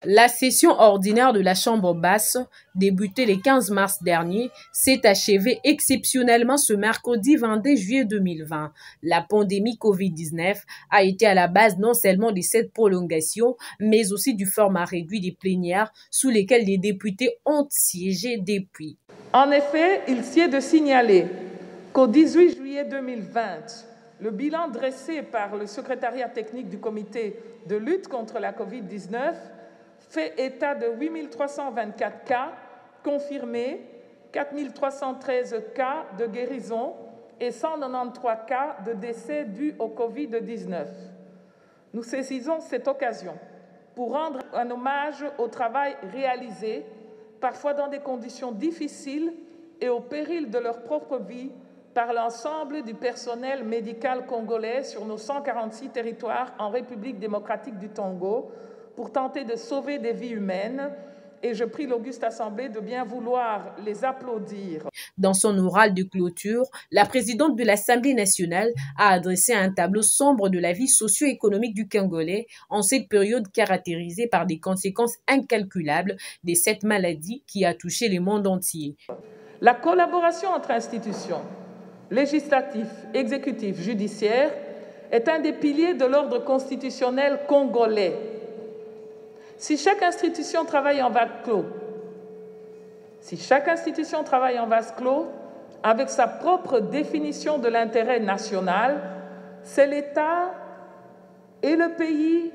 La session ordinaire de la Chambre basse, débutée le 15 mars dernier, s'est achevée exceptionnellement ce mercredi 22 juillet 2020. La pandémie Covid-19 a été à la base non seulement de cette prolongation, mais aussi du format réduit des plénières sous lesquelles les députés ont siégé depuis. En effet, il sied de signaler qu'au 18 juillet 2020, le bilan dressé par le secrétariat technique du comité de lutte contre la Covid-19 fait état de 8 324 cas confirmés, 4 313 cas de guérison et 193 cas de décès dus au Covid-19. Nous saisissons cette occasion pour rendre un hommage au travail réalisé, parfois dans des conditions difficiles et au péril de leur propre vie, par l'ensemble du personnel médical congolais sur nos 146 territoires en République démocratique du Congo, pour tenter de sauver des vies humaines, et je prie l'auguste Assemblée de bien vouloir les applaudir. Dans son oral de clôture, la présidente de l'Assemblée nationale a adressé un tableau sombre de la vie socio-économique du Congolais en cette période caractérisée par des conséquences incalculables de cette maladie qui a touché le monde entier. La collaboration entre institutions, législatives, exécutives, judiciaires, est un des piliers de l'ordre constitutionnel congolais. Si chaque institution travaille en vase clos, avec sa propre définition de l'intérêt national, c'est l'État et le pays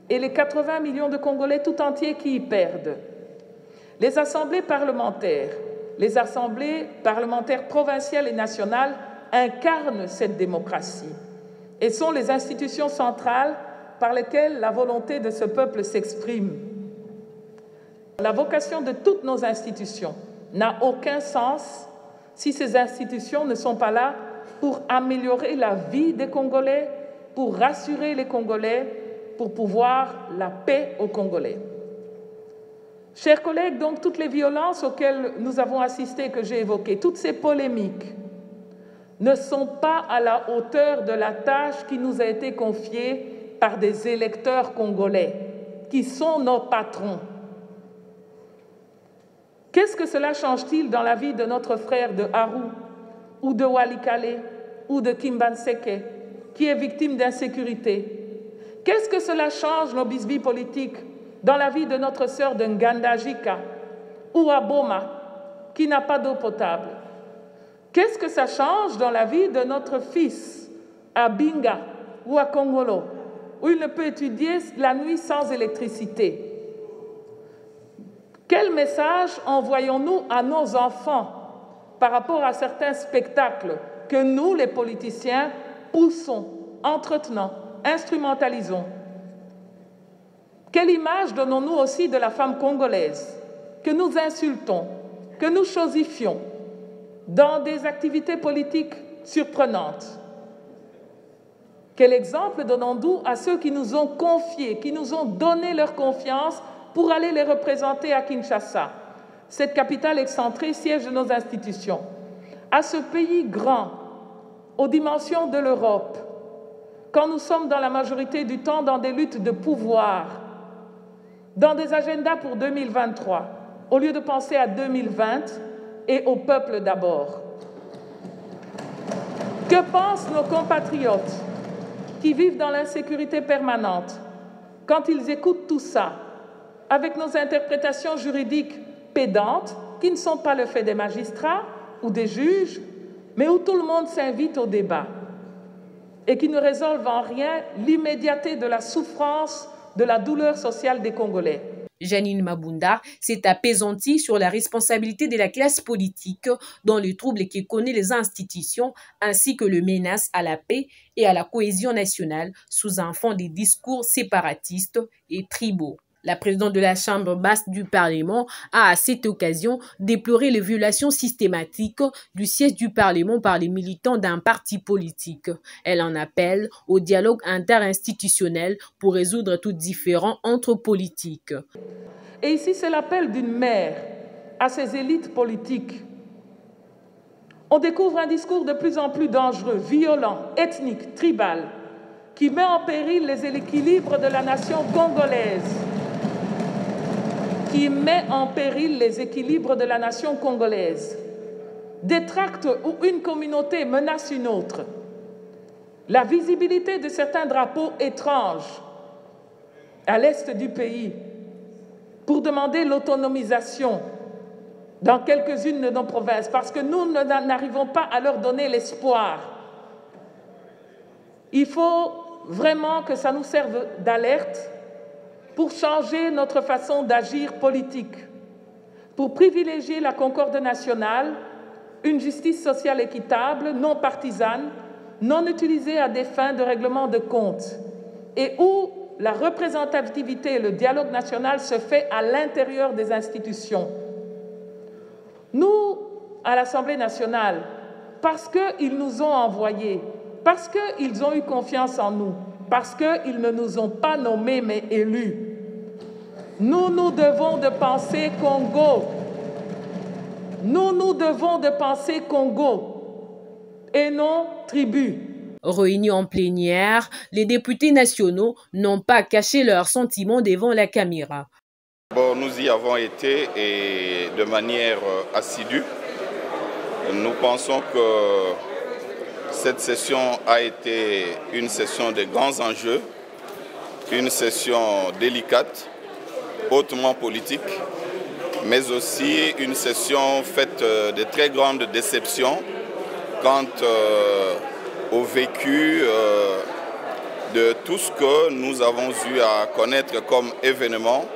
et les 80 millions de Congolais tout entiers qui y perdent. Les assemblées parlementaires provinciales et nationales incarnent cette démocratie et sont les institutions centrales par lesquelles la volonté de ce peuple s'exprime. La vocation de toutes nos institutions n'a aucun sens si ces institutions ne sont pas là pour améliorer la vie des Congolais, pour rassurer les Congolais, pour pouvoir la paix aux Congolais. Chers collègues, donc toutes les violences auxquelles nous avons assisté, que j'ai évoquées, toutes ces polémiques, ne sont pas à la hauteur de la tâche qui nous a été confiée par des électeurs congolais, qui sont nos patrons. Qu'est-ce que cela change-t-il dans la vie de notre frère de Haru, ou de Walikale, ou de Kimbanseke, qui est victime d'insécurité? Qu'est-ce que cela change, nos bisbis politiques, dans la vie de notre sœur de Ngandajika, ou à Boma, qui n'a pas d'eau potable? Qu'est-ce que ça change dans la vie de notre fils à Binga ou à Kongolo, où il ne peut étudier la nuit sans électricité? Quel message envoyons-nous à nos enfants par rapport à certains spectacles que nous, les politiciens, poussons, entretenons, instrumentalisons? Quelle image donnons-nous aussi de la femme congolaise que nous insultons, que nous chosifions dans des activités politiques surprenantes? Quel exemple donnons-nous à ceux qui nous ont confiés, qui nous ont donné leur confiance pour aller les représenter à Kinshasa, cette capitale excentrée, siège de nos institutions, à ce pays grand, aux dimensions de l'Europe, quand nous sommes dans la majorité du temps dans des luttes de pouvoir, dans des agendas pour 2023, au lieu de penser à 2020 et au peuple d'abord? Que pensent nos compatriotes qui vivent dans l'insécurité permanente quand ils écoutent tout ça, avec nos interprétations juridiques pédantes, qui ne sont pas le fait des magistrats ou des juges, mais où tout le monde s'invite au débat et qui ne résolvent en rien l'immédiateté de la souffrance, de la douleur sociale des Congolais? Janine Mabunda s'est apaisantie sur la responsabilité de la classe politique dans le trouble qui connaît les institutions ainsi que le menace à la paix et à la cohésion nationale sous un fond des discours séparatistes et tribaux. La présidente de la Chambre basse du Parlement a à cette occasion déploré les violations systématiques du siège du Parlement par les militants d'un parti politique. Elle en appelle au dialogue interinstitutionnel pour résoudre tout différend entre politiques. Et ici, c'est l'appel d'une mère à ces élites politiques. On découvre un discours de plus en plus dangereux, violent, ethnique, tribal, qui met en péril les équilibres de la nation congolaise. qui met en péril les équilibres de la nation congolaise. Des tracts où une communauté menace une autre. La visibilité de certains drapeaux étranges à l'est du pays pour demander l'autonomisation dans quelques-unes de nos provinces, parce que nous n'arrivons pas à leur donner l'espoir. Il faut vraiment que ça nous serve d'alerte pour changer notre façon d'agir politique, pour privilégier la concorde nationale, une justice sociale équitable, non partisane, non utilisée à des fins de règlement de comptes, et où la représentativité et le dialogue national se fait à l'intérieur des institutions. Nous, à l'Assemblée nationale, parce qu'ils nous ont envoyés, parce qu'ils ont eu confiance en nous, parce qu'ils ne nous ont pas nommés mais élus, nous devons de penser Congo. Nous devons de penser Congo et non tribu. Réunis en plénière, les députés nationaux n'ont pas caché leurs sentiments devant la caméra. Bon, nous y avons été et de manière assidue. Nous pensons que cette session a été une session de grands enjeux, une session délicate, hautement politique, mais aussi une session faite de très grandes déceptions quant au vécu de tout ce que nous avons eu à connaître comme événements,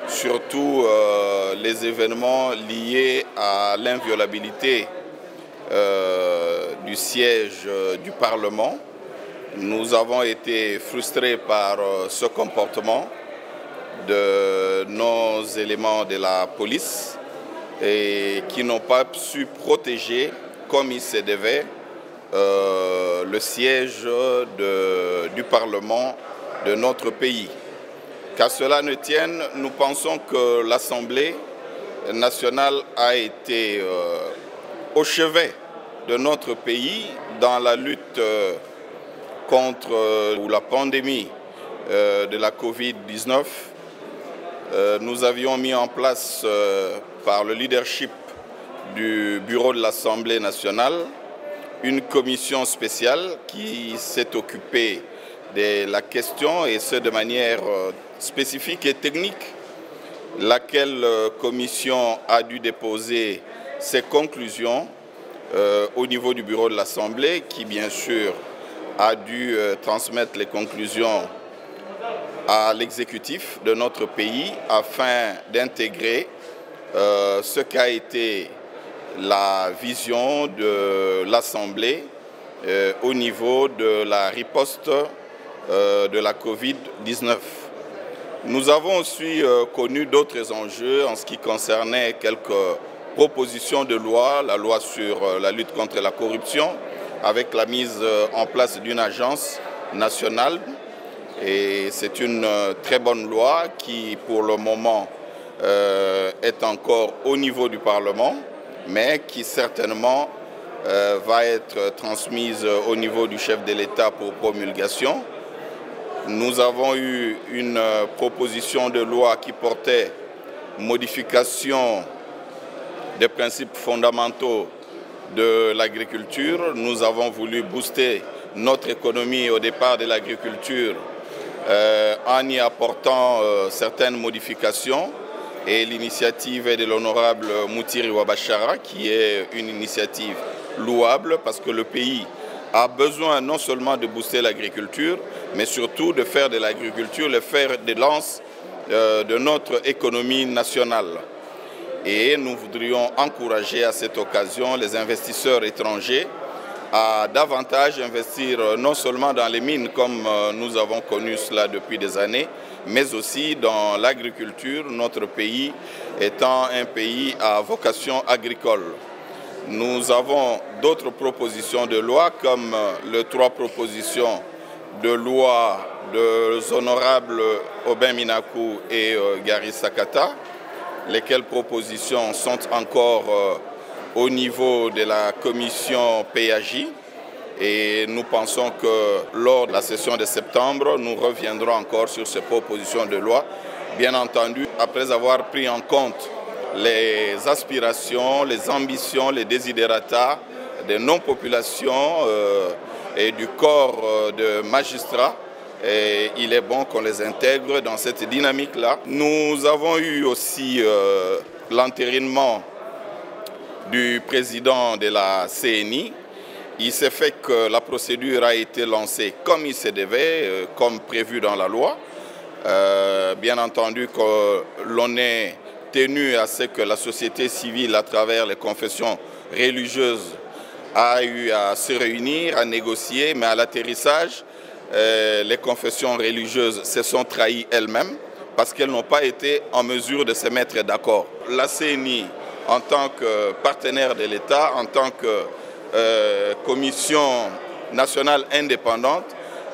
surtout les événements liés à l'inviolabilité du siège du Parlement. Nous avons été frustrés par ce comportement de nos éléments de la police et qui n'ont pas su protéger comme il se devait le siège du Parlement de notre pays. Qu'à cela ne tienne, nous pensons que l'Assemblée nationale a été au chevet de notre pays dans la lutte contre la pandémie de la Covid-19. Nous avions mis en place par le leadership du bureau de l'Assemblée nationale une commission spéciale qui s'est occupée de la question et ce de manière spécifique et technique, laquelle commission a dû déposer ses conclusions au niveau du bureau de l'Assemblée qui bien sûr a dû transmettre les conclusions à l'exécutif de notre pays afin d'intégrer ce qu'a été la vision de l'Assemblée au niveau de la riposte de la Covid-19. Nous avons aussi connu d'autres enjeux en ce qui concernait quelques propositions de loi, la loi sur la lutte contre la corruption, avec la mise en place d'une agence nationale. Et c'est une très bonne loi qui, pour le moment, est encore au niveau du Parlement, mais qui certainement va être transmise au niveau du chef de l'État pour promulgation. Nous avons eu une proposition de loi qui portait modification des principes fondamentaux de l'agriculture. Nous avons voulu booster notre économie au départ de l'agriculture en y apportant certaines modifications. Et l'initiative est de l'honorable Moutiri Wabachara, qui est une initiative louable parce que le pays a besoin non seulement de booster l'agriculture, mais surtout de faire de l'agriculture le fer de lance de notre économie nationale. Et nous voudrions encourager à cette occasion les investisseurs étrangers à davantage investir non seulement dans les mines comme nous avons connu cela depuis des années, mais aussi dans l'agriculture, notre pays étant un pays à vocation agricole. Nous avons d'autres propositions de loi comme les 3 propositions de loi des honorables Aubin Minakou et Gary Sakata, lesquelles propositions sont encore au niveau de la commission PAJ. Et nous pensons que lors de la session de septembre, nous reviendrons encore sur ces propositions de loi bien entendu, après avoir pris en compte les aspirations, les ambitions, les desiderata des non-populations et du corps de magistrats. Et il est bon qu'on les intègre dans cette dynamique-là. Nous avons eu aussi l'entérinement du président de la CNI. Il s'est fait que la procédure a été lancée comme il se devait, comme prévu dans la loi. Bien entendu que l'on est tenu à ce que la société civile, à travers les confessions religieuses, a eu à se réunir, à négocier, mais à l'atterrissage, les confessions religieuses se sont trahies elles-mêmes parce qu'elles n'ont pas été en mesure de se mettre d'accord. La CNI, en tant que partenaire de l'État, en tant que commission nationale indépendante,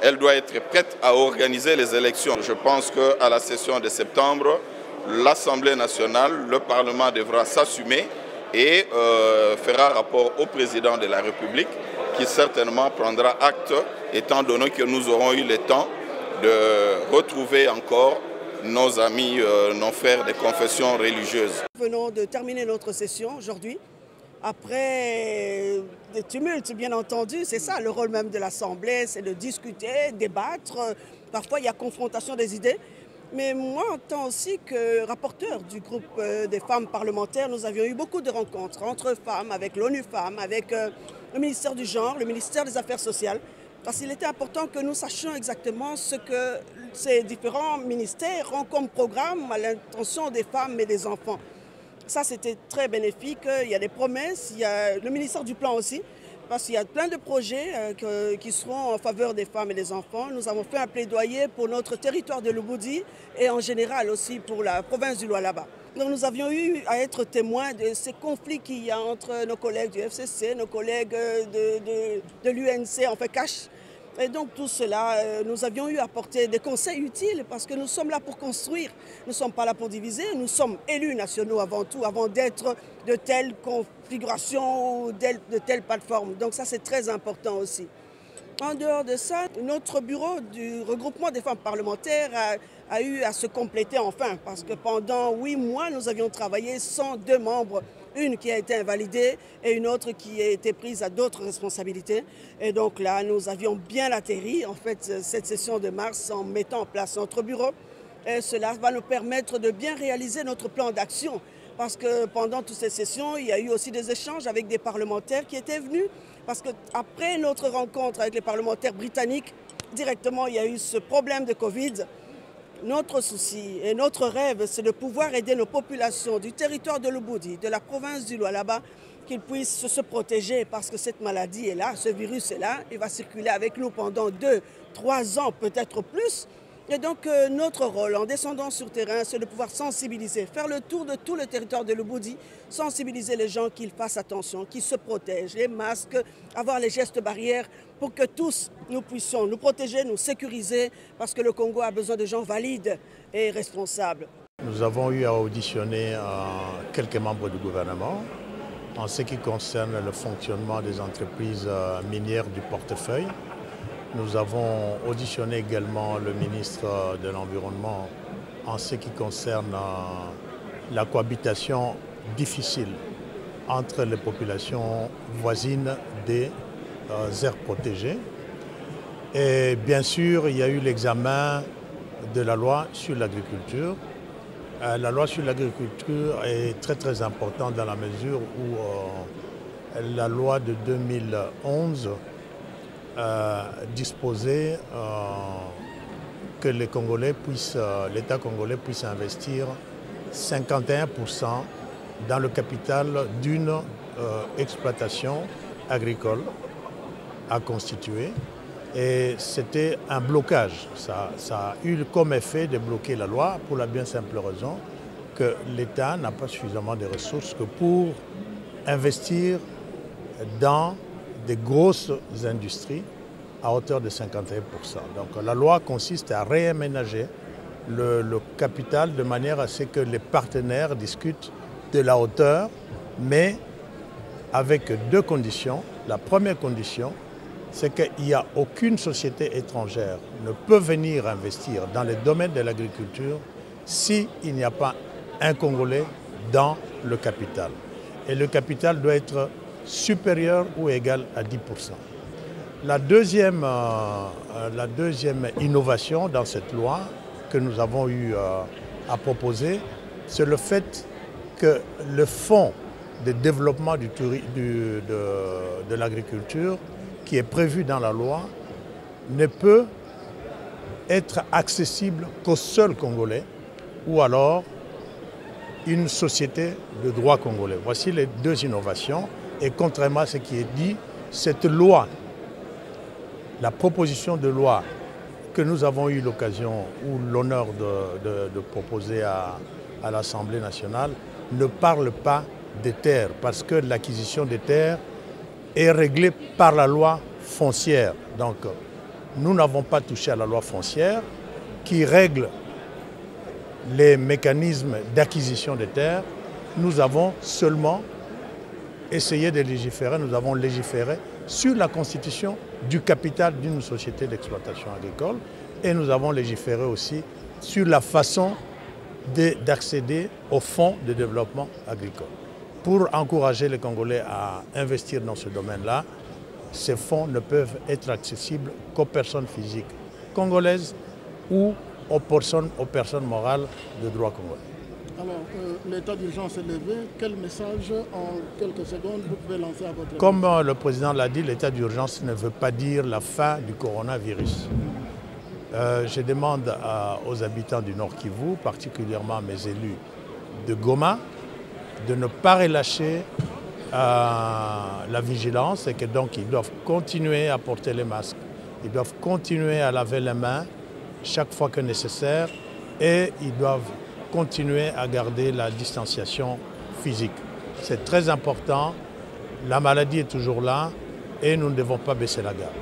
elle doit être prête à organiser les élections. Je pense qu'à la session de septembre, l'Assemblée nationale, le Parlement devra s'assumer et fera rapport au président de la République qui certainement prendra acte étant donné que nous aurons eu le temps de retrouver encore nos amis, nos frères des confessions religieuses. Nous venons de terminer notre session aujourd'hui. Après des tumultes, bien entendu, c'est ça le rôle même de l'Assemblée, c'est de discuter, débattre. Parfois, il y a confrontation des idées. Mais moi, en tant aussi que rapporteur du groupe des femmes parlementaires, nous avions eu beaucoup de rencontres entre femmes, avec l'ONU Femmes, avec le ministère du Genre, le ministère des Affaires sociales. Parce qu'il était important que nous sachions exactement ce que ces différents ministères ont comme programme à l'intention des femmes et des enfants. Ça, c'était très bénéfique. Il y a des promesses, il y a le ministère du Plan aussi, parce qu'il y a plein de projets qui seront en faveur des femmes et des enfants. Nous avons fait un plaidoyer pour notre territoire de Lubudi et en général aussi pour la province du Lualaba. Donc nous avions eu à être témoins de ces conflits qu'il y a entre nos collègues du FCC, nos collègues de l'UNC, en fait CACH. Et donc tout cela, nous avions eu à apporter des conseils utiles parce que nous sommes là pour construire. Nous ne sommes pas là pour diviser, nous sommes élus nationaux avant tout, avant d'être de telle configuration ou de telle plateforme. Donc ça c'est très important aussi. En dehors de ça, notre bureau du regroupement des femmes parlementaires a eu à se compléter enfin parce que pendant 8 mois, nous avions travaillé sans 2 membres. Une qui a été invalidée et une autre qui a été prise à d'autres responsabilités. Et donc là, nous avions bien atterri en fait cette session de mars en mettant en place notre bureau. Et cela va nous permettre de bien réaliser notre plan d'action. Parce que pendant toutes ces sessions, il y a eu aussi des échanges avec des parlementaires qui étaient venus. Parce qu'après notre rencontre avec les parlementaires britanniques, directement, il y a eu ce problème de Covid. Notre souci et notre rêve, c'est de pouvoir aider nos populations du territoire de Lubudi, de la province du Lualaba, qu'ils puissent se protéger parce que cette maladie est là, ce virus est là, il va circuler avec nous pendant 2-3 ans, peut-être plus. Et donc notre rôle en descendant sur terrain, c'est de pouvoir sensibiliser, faire le tour de tout le territoire de Lubudi, sensibiliser les gens qu'ils fassent attention, qu'ils se protègent, les masques, avoir les gestes barrières pour que tous nous puissions nous protéger, nous sécuriser, parce que le Congo a besoin de gens valides et responsables. Nous avons eu à auditionner quelques membres du gouvernement en ce qui concerne le fonctionnement des entreprises minières du portefeuille. Nous avons auditionné également le ministre de l'Environnement en ce qui concerne la cohabitation difficile entre les populations voisines des aires protégées. Et bien sûr, il y a eu l'examen de la loi sur l'agriculture. La loi sur l'agriculture est très importante dans la mesure où la loi de 2011 disposait que l'État congolais puisse investir 51% dans le capital d'une exploitation agricole à constituer. Et c'était un blocage. Ça a eu comme effet de bloquer la loi pour la bien simple raison que l'État n'a pas suffisamment de ressources que pour investir dans des grosses industries à hauteur de 51%. Donc la loi consiste à réaménager le capital de manière à ce que les partenaires discutent de la hauteur, mais avec 2 conditions. La première condition, c'est qu'il n'y a aucune société étrangère ne peut venir investir dans le domaine de l'agriculture s'il n'y a pas un Congolais dans le capital. Et le capital doit être supérieur ou égal à 10%. La deuxième innovation dans cette loi que nous avons eu à proposer, c'est le fait que le fonds de développement de l'agriculture qui est prévu dans la loi ne peut être accessible qu'aux seuls Congolais ou alors une société de droit congolais. Voici les deux innovations et contrairement à ce qui est dit, cette loi, la proposition de loi que nous avons eu l'occasion ou l'honneur de proposer à l'Assemblée nationale ne parle pas des terres parce que l'acquisition des terres est réglée par la loi foncière. Donc nous n'avons pas touché à la loi foncière qui règle les mécanismes d'acquisition des terres. Nous avons seulement essayé de légiférer, nous avons légiféré sur la constitution du capital d'une société d'exploitation agricole et nous avons légiféré aussi sur la façon d'accéder aux fonds de développement agricole. Pour encourager les Congolais à investir dans ce domaine-là, ces fonds ne peuvent être accessibles qu'aux personnes physiques congolaises ou aux personnes morales de droit congolais. Alors, l'état d'urgence est levé. Quel message, en quelques secondes, vous pouvez lancer à votre... Comme le président l'a dit, l'état d'urgence ne veut pas dire la fin du coronavirus. Je demande aux habitants du Nord Kivu, particulièrement à mes élus de Goma, de ne pas relâcher la vigilance et que donc ils doivent continuer à porter les masques. Ils doivent continuer à laver les mains chaque fois que nécessaire et ils doivent continuer à garder la distanciation physique. C'est très important, la maladie est toujours là et nous ne devons pas baisser la garde.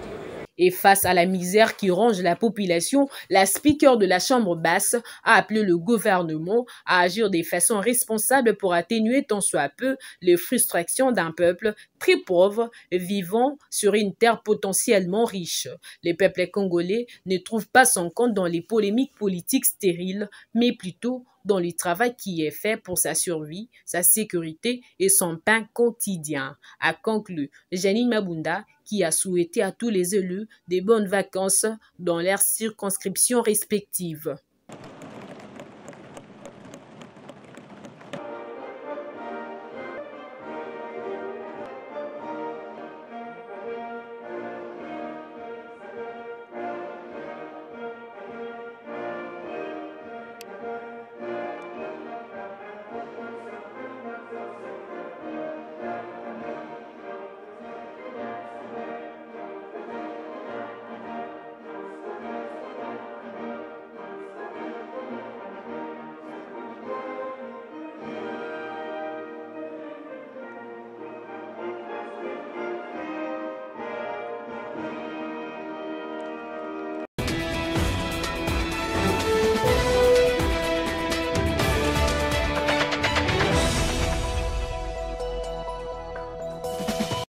Et face à la misère qui ronge la population, la speaker de la Chambre basse a appelé le gouvernement à agir de façon responsable pour atténuer tant soit peu les frustrations d'un peuple très pauvre vivant sur une terre potentiellement riche. Les peuples congolais ne trouvent pas son compte dans les polémiques politiques stériles, mais plutôt dans le travail qui est fait pour sa survie, sa sécurité et son pain quotidien, a conclu Janine Mabunda, qui a souhaité à tous les élus des bonnes vacances dans leurs circonscriptions respectives.